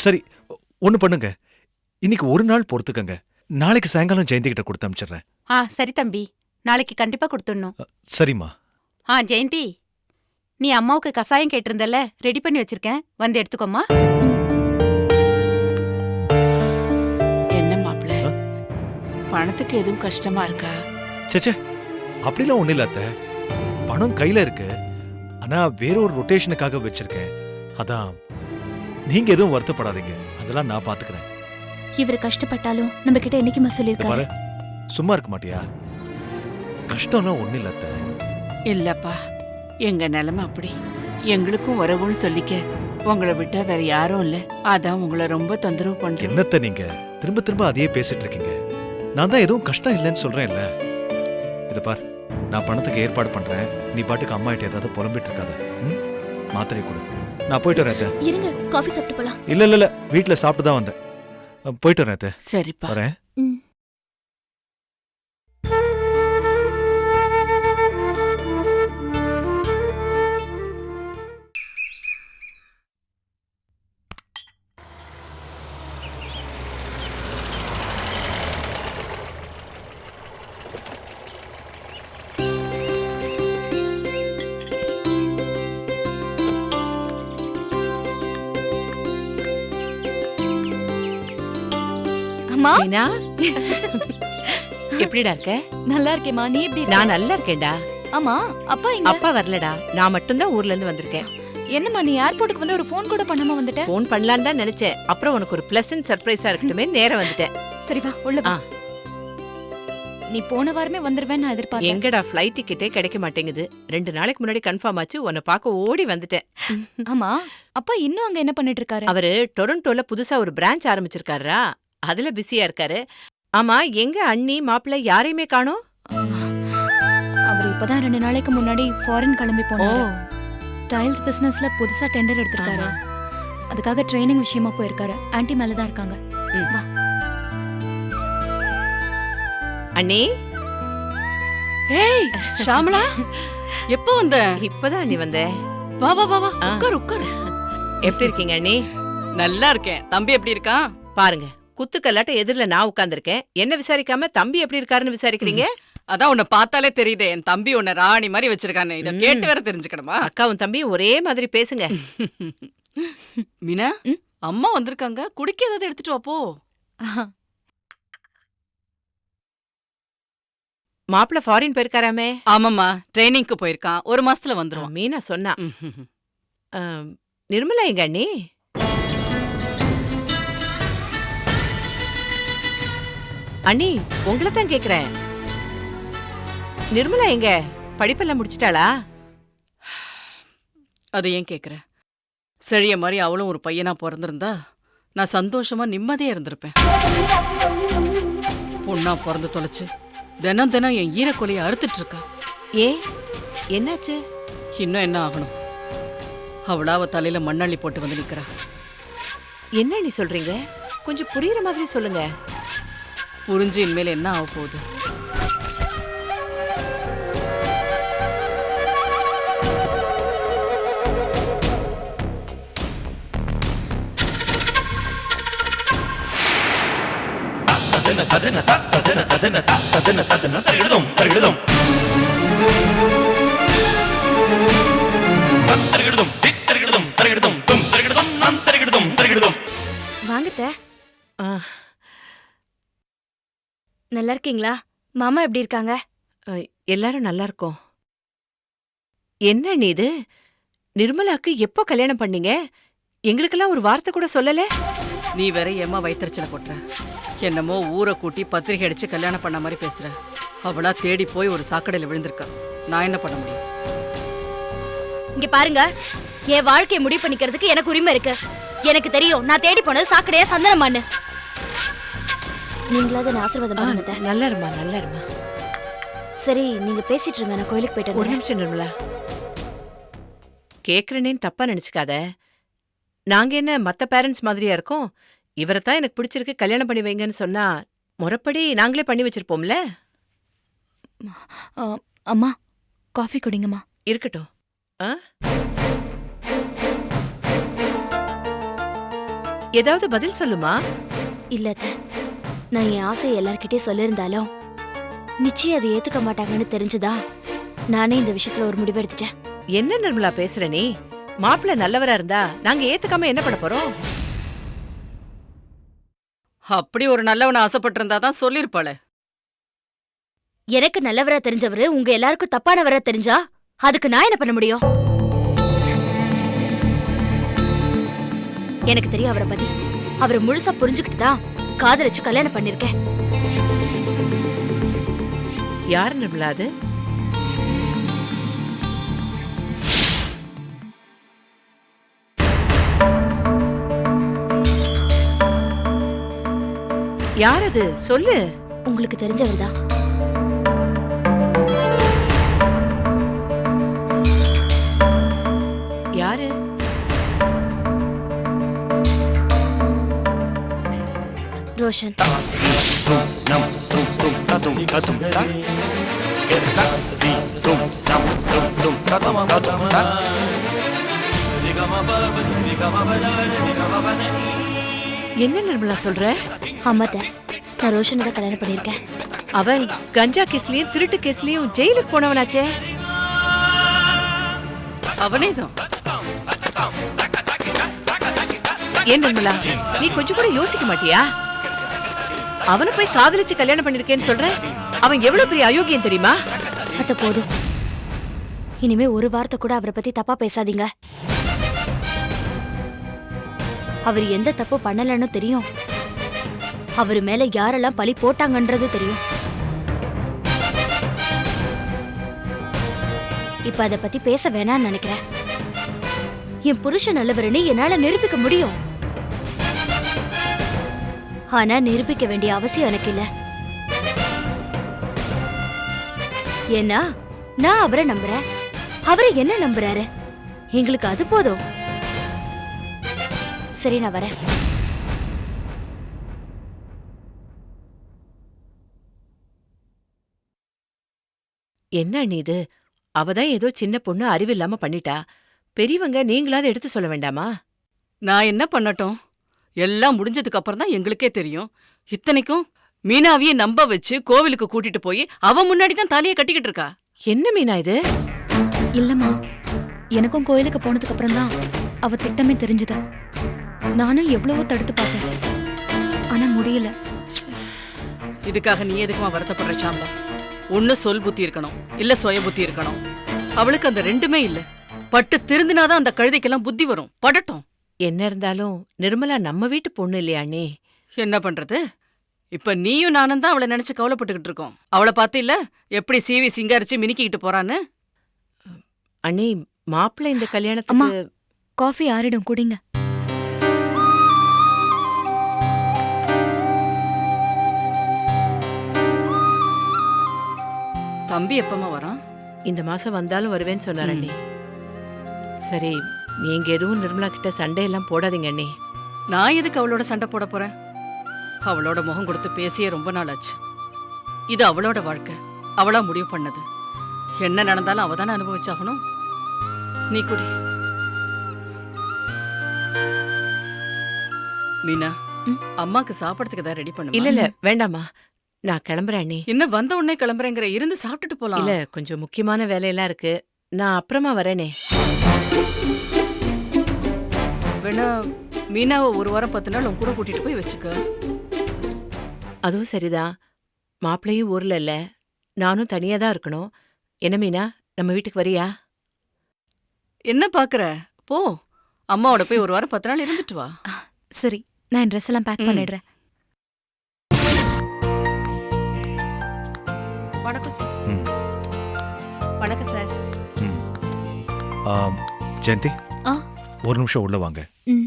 சரி, ஒண்ணு பண்ணுங்க, இன்னைக்கு ஒரு நாள் பொறுத்துக்கங்க. நாளைக்கு சாயங்காலம் ஜெயந்தி கிட்ட கொடுத்து அனுப்பிச்சிடுறேன். சரி தம்பி, நாளைக்கு கண்டிப்பா கொடுத்துடணும். சரிம்மா. ஜெயந்தி, நீ அம்மாவுக்கு கசாயம் கேட்டிருந்தல, ரெடி பண்ணி வச்சிருக்கேன், வந்து எடுத்துக்கோமா. என்ன மாப்பிள்ள, பணத்துக்கு எதுவும் கஷ்டமா இருக்கா? சேச்சே, அப்படிலாம் ஒண்ணு இல்ல அத்தை. பணம் கையில இருக்கு, ஆனா வேற ஒரு ரொட்டேஷனுக்காக வச்சிருக்கேன். அதான், நீங்க எதுவும் வருத்தப்படாதீங்க, அதெல்லாம் நான் பாத்துக்கிறேன். இவர் கஷ்டப்பட்டாலும் நம்ம கிட்ட என்னைக்குமா சொல்லிருக்காரு? சும்மா இருக்க மாட்டியா? கஷ்டம்லாம் ஒண்ணு இல்ல அத்தை. இல்லப்பா, எங்க நிலைமை அப்படி. எங்களுக்கும் உறவுன்னு சொல்லிக்க உங்களை விட்டா வேற யாரும் இல்ல. அதான் உங்களை ரொம்ப தொந்தரவு பண்றேன். என்னத்த நீங்க திரும்ப திரும்ப அதையே பேசிட்டு இருக்கீங்க? நான் தான் எதுவும் கஷ்டம் இல்லைன்னு சொல்றேன்ல. இத பார், நான் பணத்துக்கு ஏற்பாடு பண்றேன், நீ பாட்டுக்கு அம்மா கிட்ட ஏதாவது புலம்பிட்டு இருக்காத. மாத்திரை கொடு, நான் போயிட்டு வரேன். இருங்க, காஃபி சாப்பிட்டு போலாம். இல்ல, வீட்டுல சாப்பிட்டு தான் வந்தேன். போயிட்டு வரேன். சரிப்பா, வரேன். அம்மா, மீனா, எப்படிடா இருக்க? நல்லா இருக்கேம்மா, நீ எப்படி இருக்க? நான் நல்லா இருக்கேன்டா. ஆமா, அப்பா எங்க? அப்பா வரலடா, நான் மட்டும்தான் ஊர்ல இருந்து வந்திருக்கேன். என்னம்மா, நீ ஏர்போர்ட்டுக்கு வந்து ஒரு ஃபோன் கூட பண்ணாம வந்துட்ட? ஃபோன் பண்ணலான்னு தான் நினைச்சேன், அப்புறம் உனக்கு ஒரு பிளசன்ட் சர்ப்ரைஸா இருக்கட்டுமே நேரா வந்துட்டேன். சரி வா, உள்ள வா. நீ போன வாரமே வந்துருவேன்னு நான் எதிர்பார்த்தேன். எங்கடா ஃப்ளைட் டிக்கெட்டே கிடைக்க மாட்டேங்குது. 2 நாளைக்கு முன்னாடி கன்ஃபார்ம் ஆச்சு, உன்னை பார்க்க ஓடி வந்துட்டேன். ஆமா, அப்பா இன்னும் அங்க என்ன பண்ணிட்டு இருக்காரு? அவரு டொரண்டோல புதுசா ஒரு பிரான்ச் ஆரம்பிச்சிருக்காரா, அதுல பிஸியா இருக்காரு. ஆமா, எங்க அண்ணி மாப்பிள்ள யாரையுமே காணோம்? அவர் இப்பதான் 2 நாளைக்கு முன்னாடி ஃபாரின் கிளம்பி போனாரு. டைல்ஸ் பிசினஸ்ல புதுசா டெண்டர் எடுத்திருக்காரு, அதுக்காக ட்ரைனிங் விஷயமா போயிருக்காரு. ஆன்ட்டி மேல தான் இருக்காங்க. வா. அண்ணி. ஏய் ஷாமளா, எப்போ வந்த? இப்பதான் அண்ணி வந்தேன். வா வா வா, உட்காரு. எப்படி இருக்கீங்க அண்ணி? நல்லா இருக்கேன். தம்பி எப்படி இருக்கான்? பாருங்க, குத்துக்கல்லாட்ட எதிரில நான் உட்கார்ந்திருக்கேன், என்ன விசாரிக்காம தம்பி எப்படி இருக்காருன்னு விசாரிக்கிறீங்க? அதான் உன்னை பார்த்தாலே தெரியுதே, என் தம்பி உன்னை ராணி மாதிரி வச்சிருக்கானே. இதை கேட்டு வேற தெரிஞ்சுக்கணுமா? அக்காவும் தம்பியும் ஒரே மாதிரி பேசுங்க. மீனா, அம்மா வந்திருக்காங்க, குடிக்க ஏதாவது எடுத்துட்டு வா போ. மாப்பிள்ள ஃபாரின் போயிருக்காராமே? ஆமாம்மா, ட்ரைனிங்க்கு போயிருக்கான், 1 மாசத்துல வந்துருவான். மீனா சொன்னா. நிர்மலா எங்க அண்ணி? அண்ணி, உங்களை தான் கேக்குறேன். நிர்மலா எங்க? படிப்பெல்லாம் முடிச்சிட்டாளா? அது ஏன் கேக்குற? செழிய மாதிரி அவளும் ஒரு பையனா பிறந்திருந்தா நான் சந்தோஷமா நிம்மதியா இருந்திருப்பேன். பொண்ணா பிறந்து தொலைச்சு தினம் தினம் என் ஈரக்கொலையை அறுத்துட்டு இருக்கா. என்னாச்சு? இன்னும் என்ன ஆகணும்? அவளா அவ தலையில மண்ணள்ளி போட்டு வந்து நிக்கிறா. என்ன நீ சொல்றீங்க? கொஞ்சம் புரியுற மாதிரி சொல்லுங்க. புரிஞ்சு இனிமேல் என்ன ஆக போகுது? வாங்கத்த. நல்லா இருக்கீங்களா? மாமா எப்படி இருக்காங்க? எல்லாரும் நல்லா இருக்கோம். என்ன நீ இது? நிர்மலாக்கு எப்போ கல்யாணம் பண்ணீங்க? எங்களுக்கெல்லாம் ஒரு வார்த்தை கூட சொல்லல. நீ வேற ஏமா வயிற்றுச்சல போட்டுற? என்னமோ ஊரை கூட்டி பத்திரிகை அடிச்சு கல்யாணம் பண்ண மாதிரி பேசுற. அவளா தேடி போய் ஒரு சாக்கடையில விழுந்திருக்கா. நான் என்ன பண்ண முடியும்? இங்க பாருங்க, என் வாழ்க்கையை முடிவு பண்ணிக்கிறதுக்கு எனக்கு உரிமை இருக்கு. எனக்கு தெரியும் நான் தேடி போனது சாக்கடையா சந்தனமான்னு. நீங்களாவது என்ன ஆசீர்வாதம் பண்ணுங்க. நல்லா இருமா, நல்லா இருமா. சரி, நீங்க பேசிட்டு இருங்க, நான் கோயிலுக்கு போயிட்டு ஒரு வரேன். நிமிஷம் நிர்மலா. கேக்குறேனேன்னு தப்பா நினைச்சுக்காத. நாங்க என்ன மத்த பேரண்ட்ஸ் மாதிரியா இருக்கோம்? இவரைத்தான் எனக்கு பிடிச்சிருக்கு, கல்யாணம் பண்ணி வைங்கன்னு சொன்னா முறைப்படி நாங்களே பண்ணி வச்சிருப்போம்ல. அம்மா, காஃபி குடிங்கம்மா. இருக்கட்டும். ஏதாவது பதில் சொல்லுமா? இல்ல அத்தை, நான் என் ஆசையை எல்லார்கிட்டயும் சொல்லியிருந்தாலும் நிச்சயம் அதை ஏத்துக்க மாட்டாங்கன்னு தெரிஞ்சுதா நானே இந்த விஷயத்துல ஒரு முடிவு எடுத்துட்டேன். என்ன நிர்மலா பேசுற நீ? மாப்பிள்ள நல்லவரா இருந்தா நாங்க ஏத்துக்காம என்ன பண்ண போறோம்? அப்படி ஒரு நல்லவனை ஆசைப்பட்டிருந்தா தான் சொல்லிருப்பாளே. எனக்கு நல்லவரா தெரிஞ்சவரு உங்க எல்லாருக்கும் தப்பானவரா தெரிஞ்சா அதுக்கு நான் என்ன பண்ண முடியும்? எனக்கு தெரியும் அவரை பத்தி. அவரை முழுசா புரிஞ்சுக்கிட்டு தான் காதலிச்சு கல்யாணம் பண்ணிருக்கேன். யார் நிர்மலா அது? யார் அது? சொல்லு. உங்களுக்கு தெரிஞ்சவர் தான். யாரு? ரோஷன். என்ன நிர்மலா சொல்ற? ஆமாத்த, நான் ரோஷனை தான் கல்யாணம் பண்ணிருக்கேன். அவன் கஞ்சா கேஸ்லயும் திருட்டு கேஸ்லயும் ஜெயிலுக்கு போனவனாச்சே. அவனே தான். ஏன் நிர்மலா, நீ கொஞ்சம் கூட யோசிக்க மாட்டியா? அவனை போய் காதலிச்சு கல்யாணம் பண்ணிருக்கேன்னு சொல்ற? அவன் எவ்வளவு பெரிய அயோக்கியம் தெரியுமா? அத்த போதும், இனிமே ஒரு வார்த்தை கூட அவரை பத்தி தப்பா பேசாதீங்க. அவர் எந்த தப்பு பண்ணலன்னு தெரியும். அவரு மேல யாரெல்லாம் பழி போட்டாங்கன்றது தெரியும். இப்ப அத பத்தி பேச வேணாம்னு நினைக்கிறேன். என் புருஷன் நல்லவருன்னு என்னால நிரூபிக்க முடியும். ஆனா நிரூபிக்க வேண்டிய அவசியம் எனக்கு இல்ல. ஏன்னா நான் அவரை நம்புறேன், அவரை என்ன நம்புறாரு. எங்களுக்கு அது போதும். சரி, நான் வரேன். என்ன நீ இது? அவதான் ஏதோ சின்ன பொண்ணு அறிவில்லாம பண்ணிட்டா. பெரியவங்க நீங்களாவது எடுத்து சொல்ல வேண்டாமா? நான் என்ன பண்ணட்டும்? எல்லாம் முடிஞ்சதுக்கு அப்புறம் தான் எங்களுக்கே தெரியும். இத்தனைக்கும் மீனாவையே நம்ப வச்சு கோவிலுக்கு கூட்டிட்டு போய் அவ முன்னாடி தான் தாலியை கட்டிக்கிட்டு இருக்கா. என்ன மீனா இது? இல்லம்மா, எனக்கும் கோயிலுக்கு போனதுக்கு அப்புறம் தான் அவ திட்டமே தெரிஞ்சது. நானும் எவ்வளவோ தடுத்து பார்த்தேன், ஆனா முடியல. இதுக்காக நீ எதுக்குமா வருத்தப்படுற சாம்பா? ஒண்ணு சொல் புத்தி இருக்கணும், இல்ல சுய புத்தி இருக்கணும். அவளுக்கு அந்த ரெண்டுமே இல்ல. பட்டு திருந்தினாதான் அந்த கழுதைக்கெல்லாம் புத்தி வரும். படட்டும். என்ன இருந்தாலும் நிர்மலா நம்ம வீட்டு பொண்ணு இல்லையா அண்ணே? என்ன பண்றது? இப்ப நீயும் நானும் தான் அவளை நினைச்சு கவலைப்பட்டுக்கிட்டு இருக்கோம். அவளை பார்த்து இல்ல எப்படி சீவி சிங்காரிச்சு மினிக்கிட்டு போறான்னு. அண்ணே, மாப்பிள்ளை இந்த கல்யாணத்துக்கு காஃபி ஆறிடும், குடிங்க. தம்பி எப்பமா வரான்? இந்த மாசம் வந்தாலும் வருவேன்னு சொன்னார் அண்ணே. சரி, நீங்க எதுவும் நிர்மலா கிட்ட சண்டை எல்லாம் போடாதீங்க அண்ணே. நான் எதுக்கு அவளோட சண்டை போட போறேன்? அவளோட முகம் கொடுத்து பேசியே ரொம்ப நாள் ஆச்சு. இது அவளோட வாழ்க்கை, அவளா முடிவு பண்ணது. என்ன நடந்தாலும் அவ தானே அனுபவிச்சாகணும். நீ குடி. மீனா, அம்மாக்கு சாப்பிடறதுக்கு ஏதாவது ரெடி பண்ணு. இல்ல இல்ல வேண்டாமா, நான் கிளம்புறேன் அண்ணே. இன்னும் வந்த உடனே கிளம்புறேங்கிற? இருந்து சாப்பிட்டுட்டு போலாம். இல்ல, கொஞ்சம் முக்கியமான வேலையெல்லாம் இருக்கு, நான் அப்புறமா வரேனே. வேணா மீனாவை ஒரு வாரம் 10 நாள் உன் கூட கூட்டிட்டு போய் வச்சுக்க. அதுவும் சரிதான். மாப்பிள்ளையும் ஊர்ல இல்ல, நானும் தனியா தான் இருக்கணும். என்ன மீனா, நம்ம வீட்டுக்கு வரியா? என்ன பாக்குற? போ, அம்மாவோட போய் ஒரு வாரம் 10 நாள் இருந்துட்டு வா. சரி, நான் என் ட்ரெஸ் எல்லாம் பேக் பண்ணிடுறேன். வணக்கம் சார். ம். வணக்கம் சார். ஜெயந்தி, ஆ. ஒரு நிமிஷம் உள்ள வாங்க. ம்.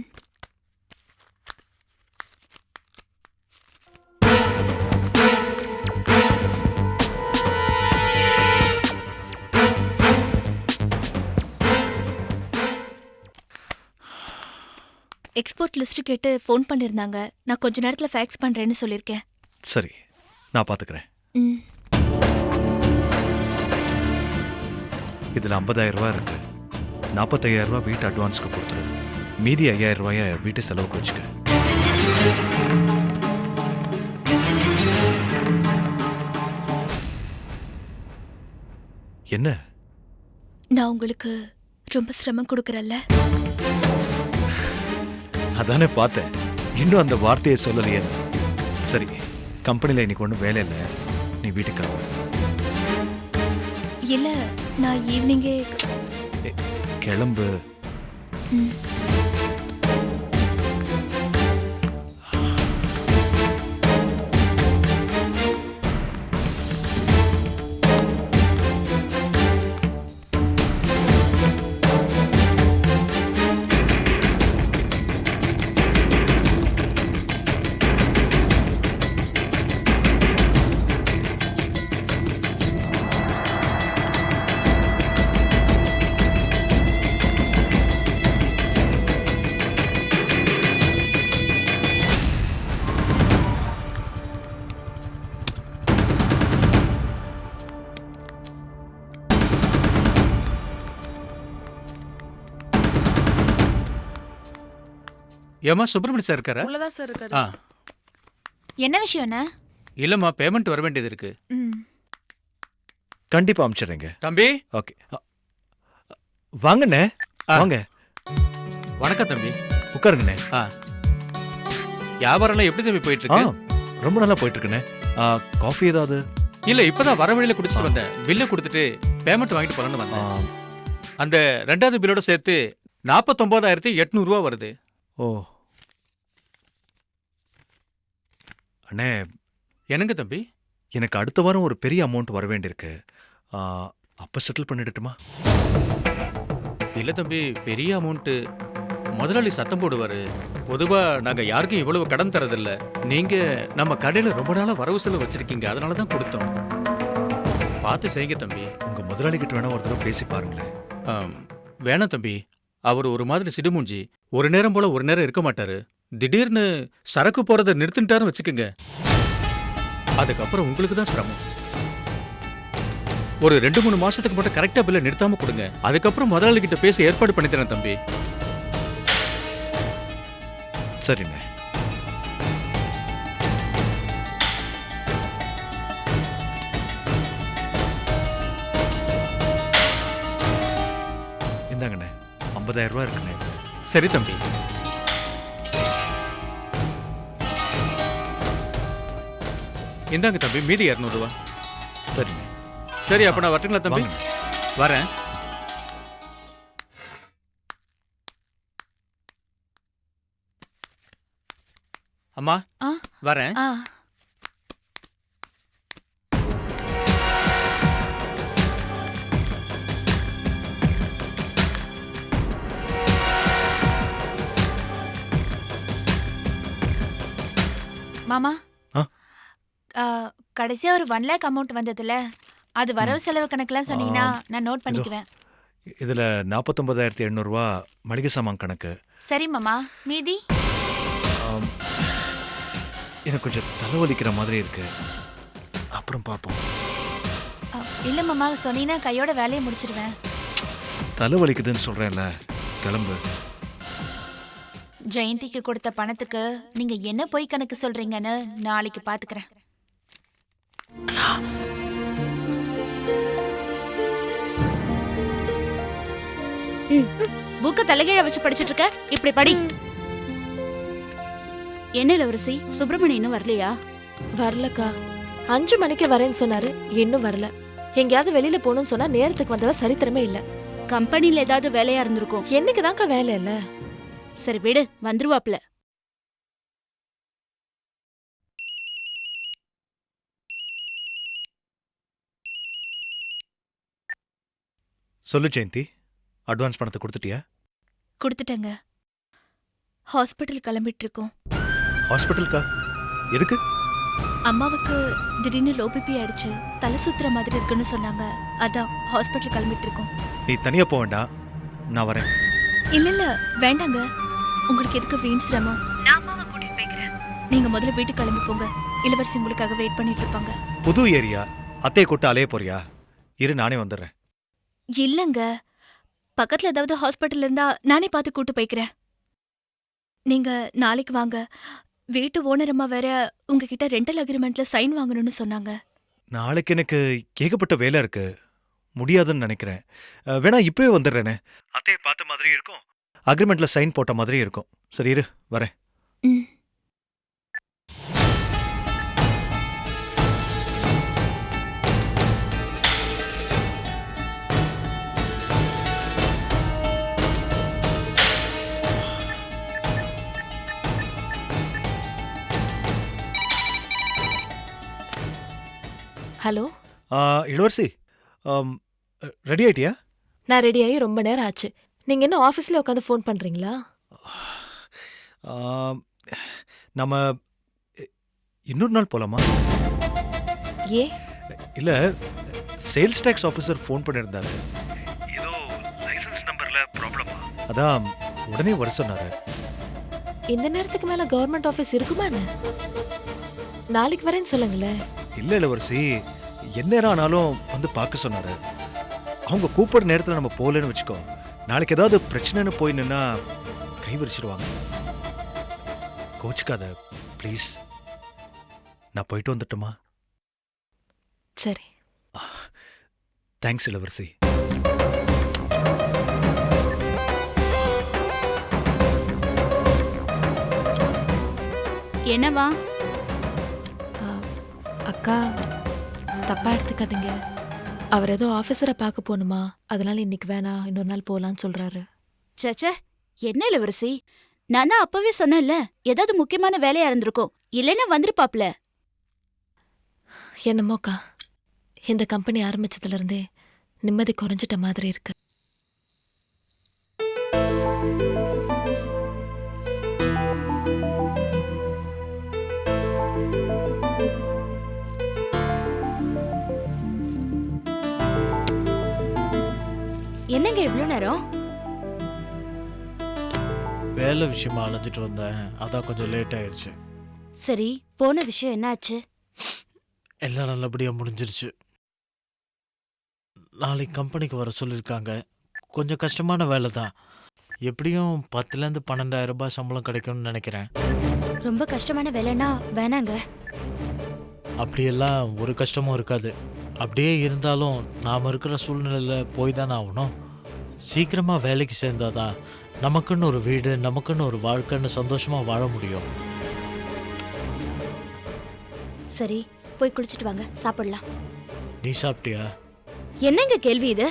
எக்ஸ்போர்ட் லிஸ்ட் கேட்டு ஃபோன் பண்ணிருந்தாங்க. நான் கொஞ்ச நேரத்துல ஃபேக்ஸ் பண்றேன்னு சொல்லிருக்கேன். சரி, நான் பாத்துக்கிறேன். இதுல 50,000 ரூபாய் இருக்கு. 45,000 ரூபாய் வீட்டு அட்வான்ஸ்க்கு கொடுத்துரு. மீதி 5,000 ரூபாய வீட்டு செலவுக்கு வச்சுக்க. என்ன? நான் உங்களுக்கு ரொம்ப சிரமம் கொடுக்கறல்ல? அதானே பார்த்தேன், இன்னும் அந்த வார்த்தையை சொல்லலையே. சரி, கம்பெனியில் இன்னைக்கு ஒன்றும் வேலை இல்லை, நீ வீட்டுக்கு கிளம்பு. இல்ல, நான் ஈவினிங்கே கிளம்பு. ஏமா சுப்பிரமணிய சார் இருக்காரா? உள்ளதான் சார் இருக்காரு. ஆ, என்ன விஷயம்னா? இல்லம்மா, பேமெண்ட் வர வேண்டியது இருக்கு. கண்டிப்பா அனுப்பிச்சிடுறேங்க. தம்பி. ஓகே, வாங்கண்ணே. வாங்க. வணக்கம் தம்பி. உட்காருங்கண்ணே. வியாபாரம்லாம் எப்படி தம்பி போயிட்டு இருக்கு? ரொம்ப நல்லா போயிட்டு இருக்குண்ணே. காஃபி ஏதாவது? இல்ல, இப்பதான் வர வழியில குடிச்சிட்டு வந்தேன். பில்ல கொடுத்துட்டு பேமெண்ட் வாங்கிட்டு போலான்னு வந்தேன். அந்த ரெண்டாவது பில்லோட சேர்த்து 49,800 ரூபா வருது. ஓ அண்ணே. என்னங்க தம்பி? எனக்கு அடுத்த வாரம் ஒரு பெரிய அமௌண்ட் வர வேண்டியிருக்கு. அப்ப செட்டில் பண்ணிடட்டுமா? இல்ல தம்பி, பெரிய அமௌண்ட் முதலாளி சத்தம் போடுவாரு. பொதுவா நாங்க யாருக்கும் இவ்வளவு கடன் தரதில்ல. நீங்க நம்ம கடையில ரொம்ப நாளா வரவு செலவு வச்சிருக்கீங்க, அதனாலதான் கொடுத்தோம். பார்த்து செய்யுங்க தம்பி. உங்க முதலாளி கிட்ட வேணா ஒரு தடவை பேசி பாருங்களேன். வேணாம் தம்பி, அவர் ஒரு மாதிரி சிடுமூஞ்சி. ஒரு நேரம் போல ஒரு நேரம் இருக்க மாட்டாரு. திடீர்னு சரக்கு போறதை நிறுத்திட்டாருன்னு வச்சுக்கோங்க, அதுக்கப்புறம் உங்களுக்கு தான் சிரமம். ஒரு 2-3 மாசத்துக்கு மட்டும் கரெக்டா பில்ல நிறுத்தாம கொடுங்க. அதுக்கப்புறம் முதலாளி கிட்ட பேசி ஏற்பாடு பண்ணி தரேன் தம்பி. சரிண்ணே. இந்தாங்கண்ணே, 50,000 ரூபாய் இருக்குண்ணே. சரி தம்பி. இந்தாங்க தம்பி, மீதி 200 ரூபா. சரிண்ணே. சரி, அப்ப நான் வரட்டுங்களா தம்பி? வரேன். அம்மா, வரேன். மாமா, கடைசியா ஒரு 1 lakh அமௌண்ட் வந்ததுல, அது வரவு செலவு கணக்கெல்லாம் சொன்னீங்கன்னா நான் நோட் பண்ணிக்குவேன். இதுல 49,800 ரூபா மளிகை சாமான் கணக்கு. சரி மாமா, மீதி? எனக்கு கொஞ்சம் தலைவலிக்கிற மாதிரி இருக்கு, அப்புறம் பார்ப்போம். இல்ல மாமா, சொன்னீங்கன்னா கையோட வேலையை முடிச்சிருவேன். தலைவலிக்குதுன்னு சொல்றேன்ல, கிளம்பு. ஜெயந்திக்கு கொடுத்த பணத்துக்கு நீங்க என்ன போய் கணக்கு சொல்றீங்கன்னு நாளைக்கு பாத்துக்கிறேன். புக்க தலைகீழ வச்சு படிச்சிட்டு இருக்க, இப்படி படி. என்ன இளவரசி, சுப்பிரமணிய இன்னும் வரலையா? வரலக்கா. 5 மணிக்கு வரேன்னு சொன்னாரு, இன்னும் வரல. எங்கேயாவது வெளியில போகணும்னு சொன்னா நேரத்துக்கு வந்ததா சரித்திரமே இல்ல. கம்பெனில ஏதாவது வேலையா இருந்திருக்கும். என்னைக்குதான்க்கா வேலை இல்ல? சரி விடு, வந்துருவாப்ல. சொல்லு ஜெயந்தி, அட்வான்ஸ் பணத்தை கொடுத்துட்டியா? கொடுத்துட்டேங்க. ஹாஸ்பிட்டல் கிளம்பிட்டு இருக்கோம். ஹாஸ்பிட்டலுக்கா? எதுக்கு? அம்மாவுக்கு திடீர்னு லோ பிபி ஆயிடுச்சு, தலை சுத்துற மாதிரி இருக்குன்னு சொன்னாங்க. அதான் ஹாஸ்பிட்டல் கிளம்பிட்டு இருக்கோம். நீ தனியா போக வேண்டாம், நான் வரேன். இல்ல இல்ல வேண்டாங்க, உங்களுக்கு எதுக்கு வீண் சிரமம்? நான் அம்மாவை கூட்டிட்டு போய்க்கிறேன். நீங்க முதல்ல வீட்டுக்கு கிளம்பி போங்க, இளவரசி உங்களுக்காக வெயிட் பண்ணிட்டு இருப்பாங்க. புது ஏரியா, அத்தையை கூட்டு அலைய போறியா? இரு, நானே வந்துடுறேன். இல்லங்க, பக்கத்துல ஏதாவது ஹாஸ்பிட்டல் இருந்தா நானே பார்த்து கூட்டு போய்க்கிறேன். நீங்க நாளைக்கு வாங்க. வீட்டு ஓனர் அம்மா வேற உங்ககிட்ட ரெண்டல் அக்ரிமெண்ட்ல சைன் வாங்கணும்னு சொன்னாங்க. நாளைக்கு எனக்கு ஏகப்பட்ட வேலை இருக்கு, முடியாதுன்னு நினைக்கிறேன். வேணா இப்பவே வந்துடுறேனே. அத்தையை பார்த்த மாதிரி இருக்கும், அக்ரிமெண்ட்ல சைன் போட்ட மாதிரி இருக்கும். சரி இரு, வரேன். ஹலோ. இளவரசி, ரெடி ஆயிட்டியா? நான் ரெடி ஆகி ரொம்ப நேரம் ஆச்சு. நீங்க என்ன ஆஃபீஸ்ல உட்காந்து ஃபோன் பண்றீங்களா? நம்ம இன்னொரு நாள் போலாமா? ஏ? இல்ல, சேல்ஸ் டாக்ஸ் ஆஃபீஸர் ஃபோன் பண்ணியிருந்தாரு. ஏதோ லைசன்ஸ் நம்பர்ல ப்ராப்ளமா, அதான் உடனே வர சொன்னாரு. இந்த நேரத்துக்கு மேல கவர்மெண்ட் ஆஃபீஸ் இருக்குமா என்ன? நாளைக்கு வரேன்னு சொல்லுங்களேன். இல்ல இளவரசி, எந்நேரம் ஆனாலும் வந்து பார்க்க சொன்னாரு. அவங்க கூப்பிடுற நேரத்தில் நம்ம போகலன்னு வச்சுக்கோ, நாளைக்கு ஏதாவது பிரச்சனைன்னு போய் நின்னா கை விரிச்சிடுவாங்க. கோச்சுக்காத ப்ளீஸ். நான் போயிட்டு வந்துட்டுமா? சரி. தேங்க்ஸ் இளவரசி. என்னவா? அக்கா, தப்பா எடுத்துக்காதீங்க. அவர் ஏதோ ஆஃபீஸரை பார்க்க போகணுமா, அதனால இன்னைக்கு வேணாம், இன்னொரு நாள் போகலான்னு சொல்றாரு. சச்சே, என்ன இளவரசி, நான் தான் அப்பவே சொன்னேன்ல, ஏதாவது முக்கியமான வேலையா இருந்திருக்கும், இல்லைன்னா வந்துருப்பாப்ல. என்னமோக்கா, இந்த கம்பெனி ஆரம்பிச்சதுல இருந்தே நிம்மதி குறைஞ்சிட்ட மாதிரி இருக்கு. என்னங்க இவ்ளோ நேரம்? வேலை விஷயமா அலைஞ்சிட்டு வந்தேன், அதான் கொஞ்சம் லேட் ஆயிடுச்சு. சரி, போன விஷயம் என்னாச்சு? எல்லாம் நல்லபடியாக முடிஞ்சிருச்சு. நாளைக்கு கம்பெனிக்கு வர சொல்லியிருக்காங்க. கொஞ்சம் கஷ்டமான வேலை தான், எப்படியும் 10,000 12,000 ரூபாய் சம்பளம் கிடைக்கும்னு நினைக்கிறேன். ரொம்ப கஷ்டமான வேலைன்னா வேணாங்க. அப்படியெல்லாம் ஒரு கஷ்டமும் இருக்காது. அப்படியே இருந்தாலும் நாம் இருக்கிற சூழ்நிலையில் போய் தானே ஆகணும். சீக்கிரமாக வேலைக்கு சேர்ந்தாதான் நமக்குன்னு ஒரு வீடு, நமக்குன்னு ஒரு வாழ்க்கைன்னு சந்தோஷமாக வாழ முடியும். சரி, போய் குளிச்சுட்டு வாங்க, சாப்பிடலாம். நீ சாப்பிட்டியா? என்னங்க கேள்வி இது?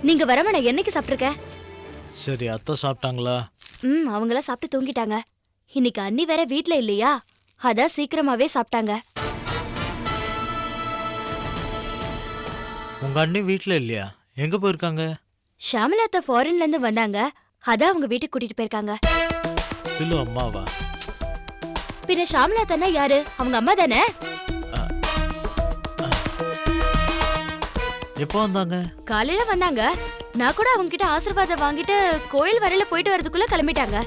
நீங்க வரவ நான் என்னைக்கு சாப்பிட்ருக்கேன்? சரி, அத்தை சாப்பிட்டாங்களா? அவங்கள சாப்பிட்டு தூங்கிட்டாங்க. இன்னைக்கு அண்ணி வேற வீட்ல இல்லையா, அதான் சீக்கிரமாவே சாப்பிட்டாங்க. உங்க அண்ணி வீட்டில் இல்லையா? எங்க போயிருக்காங்க? ஷாமலாத்தா ஃபாரின்ல இருந்து வந்தாங்க, அதான் அவங்க வீட்டுக்கு கூட்டிட்டு போயிருக்காங்க. பில்லு அம்மாவா? பின்ன ஷாமலாத்தானா யாரு? அவங்க அம்மா தானே. எப்போ வந்தாங்க? காலையில வந்தாங்க. நான் கூட அவங்க கிட்ட ஆசீர்வாதம் வாங்கிட்டு கோயில் வரையில போயிட்டு வரதுக்குள்ள கிளம்பிட்டாங்க.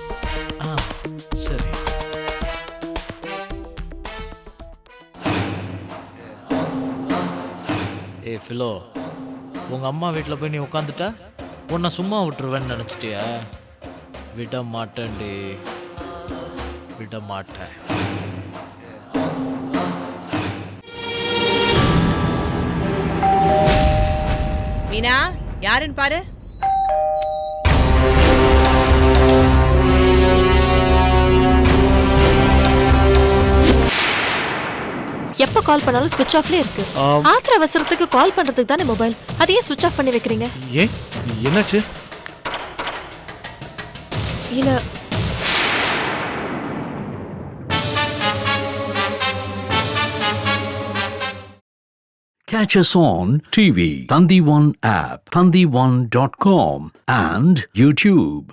சரி. ஏ ஃபிலோ, உங்க அம்மா வீட்டில் போய் நீ உட்காந்துட்டா உன்னை சும்மா விட்டுருவேன்னு நினச்சிட்டியா? விட மாட்டேன்டி, விட மாட்டேன். மீனா, யாருன்னு பாரு. எப்ப கால் பண்ணாலும் ஸ்விட்ச் ஆஃப்லயே இருக்கு. ஆத்திர அவசரத்துக்கு கால் பண்றதுக்கு தானே மொபைல், அதையே ஸ்விட்ச் ஆஃப் பண்ணி வைக்கிறீங்க? ஏன் என்னாச்சு? இல்ல Catch us on TV, Thandivan app, thandivan.com and YouTube.